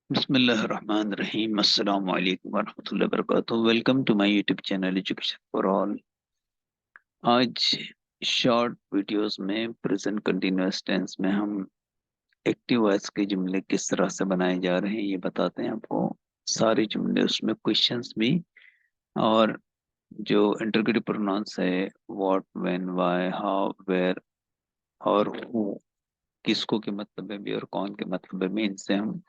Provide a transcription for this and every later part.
बिस्मिल्लाहिर्रहमानिर्रहीम अस्सलाम वालेकुम वरहमतुल्लाहि वबरकातुहू। Welcome to my YouTube channel education for all. आज शॉर्ट वीडियोस में प्रेजेंट कंटिन्यूअस टेंस में हम एक्टिव वॉइस के जुमले किस तरह से बनाए जा रहे हैं ये बताते हैं आपको। सारे जुमले उसमें क्वेश्चंस भी, और जो इंटरोगेटिव प्रोनाउंस है what, when, why, how, where और हु, किसको के मतलब में भी और कौन के मतलब में भी, इनसे हम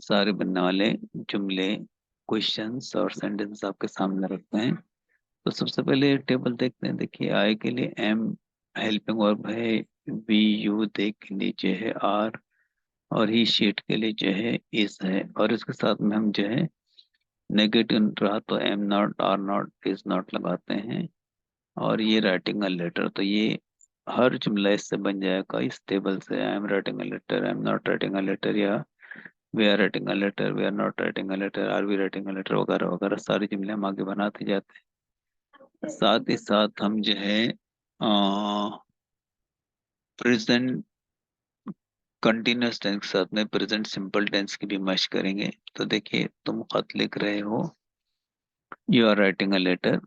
सारे बनने वाले जुमले, क्वेश्चंस और सेंटेंस आपके सामने रखते हैं। तो सबसे पहले टेबल देखते हैं। देखिए, आई के लिए एम हेल्पिंग वर्ब है, वी यू दे के नीचे है आर, और ही शीट के लिए जो है इज है, और इसके साथ में हम जो है नेगेटिव रहा तो am not, are not, is not लगाते हैं। और ये राइटिंग अ लेटर, तो ये हर जुमला इससे बन जाएगा इस टेबल से। I am writing a letter, I am not writing a letter, या we are writing a letter, we are not writing a letter, are we writing a letter, वगैरह वगैरह सारी जुमले हम आगे बनाते जाते हैं। साथ ही साथ हम जो है प्रेजेंट कंटिन्यूअस टेंस के साथ में प्रेजेंट सिंपल टेंस की भी मशक करेंगे। तो देखिए, तुम खत लिख रहे हो, you are writing a letter.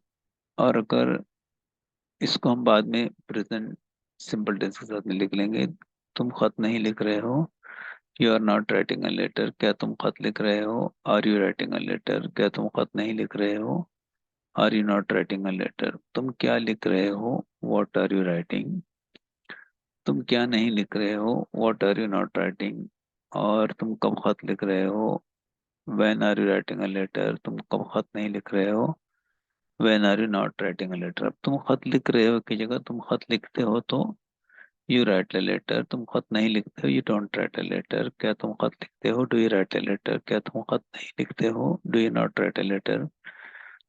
और अगर इसको हम बाद में प्रेजेंट सिंपल टेंस के साथ में लिख लेंगे, तुम खत नहीं लिख रहे हो, you are not writing a letter. क्या तुम खत लिख रहे हो? Are you writing a letter? क्या तुम खत नहीं लिख रहे हो? Are you not writing a letter. तुम क्या लिख रहे हो? What are you writing. तुम क्या नहीं लिख रहे हो? What are you not writing. और तुम कब खत लिख रहे हो? When are you writing a letter. तुम कब खत नहीं लिख रहे हो? When are you not writing a letter. अब तुम खत लिख रहे हो की जगह तुम खत लिखते हो तो यू राइट अ लेटर। तुम खत नहीं लिखते हो, you don't write a letter. क्या तुम खत लिखते हो? Do you write a letter. क्या तुम खत नहीं लिखते हो? Do you not write a letter.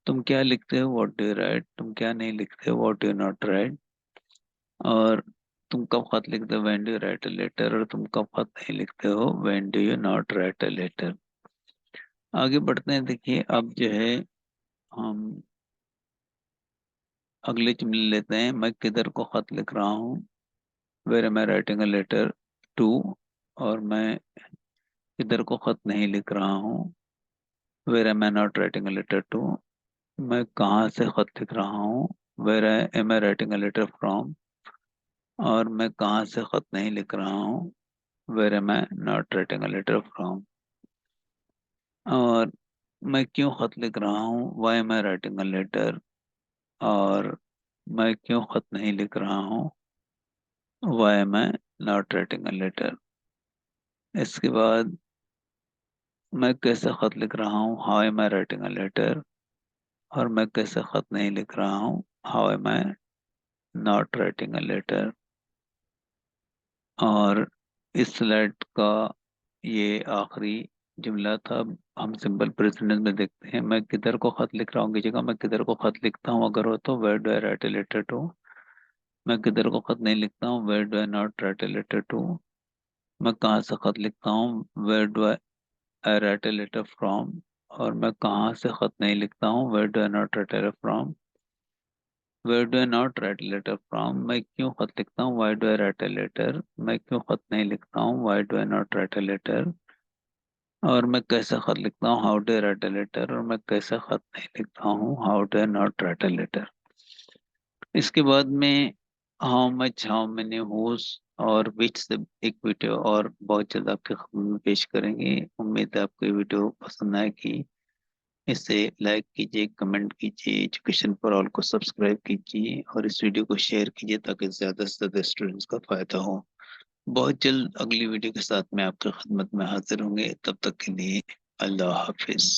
तुम क्या लिखते हो? What do you write. तुम क्या नहीं लिखते हो? What do you not write. और तुम कब खत लिखते हो? When do you write a letter. और तुम कब खत नहीं लिखते हो? When do you not write a letter. आगे बढ़ते हैं। देखिए, अब जो है हम अगले जुमले लेते हैं। मैं किधर को खत लिख रहा हूँ, where am I writing a letter to. और मैं किधर को खत नहीं लिख रहा हूँ, where am I not writing a letter to. मैं कहाँ से खत लिख रहा हूँ, where am I writing a letter from. और मैं कहाँ से खत नहीं लिख रहा हूँ, where am I not writing a letter from. और मैं क्यों खत लिख रहा हूँ, why am I writing a letter. और मैं क्यों खत नहीं लिख रहा हूँ, why am I not writing a letter. इसके बाद मैं कैसे खत लिख रहा हूँ, how am I writing a letter. और मैं कैसे खत नहीं लिख रहा हूँ, how am I not writing a letter. और इस स्लाइड का ये आखिरी जुमला था। अब हम सिंपल प्रेजेंट में देखते हैं। मैं किधर को खत लिख रहा हूँ की जगह मैं किधर को खत लिखता हूँ अगर हो तो where do I write a letter to. मैं किधर को खत नहीं लिखता हूँ, where do I not write a letter to. मैं कहाँ से खत लिखता हूँ, where do I write a letter from. और मैं कहाँ से खत नहीं लिखता हूँ, where do I not write a from. Where do I not write letter from. मैं क्यों खत लिखता हूँ, why do I write a letter. मैं क्यों खत नहीं लिखता हूँ, why do I not write a letter. और मैं कैसे खत लिखता हूँ, how do I write a letter. और मैं कैसे खत नहीं लिखता हूँ, how do I not write a letter. इसके बाद में how much, how many, whose और विच से एक वीडियो और बहुत जल्द आपके खिदमत में पेश करेंगे। उम्मीद है आपको ये वीडियो पसंद आएगी। इसे लाइक कीजिए, कमेंट कीजिए, एजुकेशन फॉर ऑल को सब्सक्राइब कीजिए और इस वीडियो को शेयर कीजिए ताकि ज़्यादा से ज़्यादा स्टूडेंट्स का फायदा हो। बहुत जल्द अगली वीडियो के साथ मैं आपकी खिदमत में हाजिर होंगे। तब तक के लिए अल्लाह हाफिज।